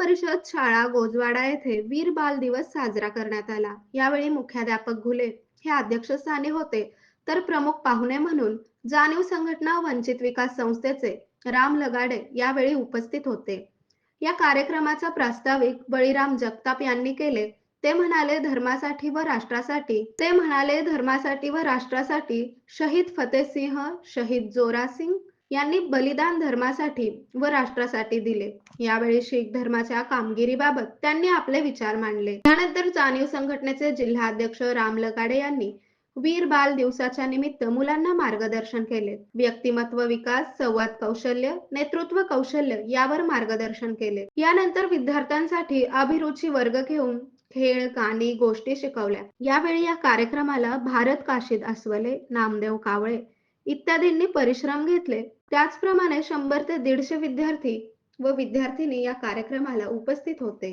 परिषद शाळा गोजवाडा येथे वीर बाल दिवस साजरा करण्यात आला। यावेळी मुख्याध्यापक घुले हे अध्यक्षस्थानी होते, तर प्रमुख पाहुणे म्हणून जाणीव संघटना वंचित विकास संस्थेचे राम लगाडे यावेळी उपस्थित होते। या कार्यक्रमाचा प्रास्ताविक बळीराम जगताप यांनी केले। ते म्हणाले, धर्मासाठी व राष्ट्रासाठी शहीद फतेसिंह, शहीद जोरा सिंग यांनी बलिदान धर्मासाठी व राष्ट्रासाठी दिले। यावेळी शीख धर्माच्या कामगिरीबाबत त्यांनी आपले विचार मांडले। त्यानंतर जाणीव संघटनेचे जिल्हाध्यक्ष राम लगाडे यांनी वीर बाल दिवसाच्या निमित्त मुलांना मार्गदर्शन केले। व्यक्तिमत्व विकास, संवाद कौशल्य, नेतृत्व कौशल्य यावर मार्गदर्शन केले। यानंतर विद्यार्थ्यांसाठी अभिरुची वर्ग घेऊन खेळ, गाणी, गोष्टी शिकवल्या। यावेळी या कार्यक्रमाला भारत काशीद अस्वले, नामदेव कावळे इत्यादींनी परिश्रम घेतले। त्याचप्रमाणे 100 ते 150 विद्यार्थी व विद्यार्थिनी या कार्यक्रमाला उपस्थित होते।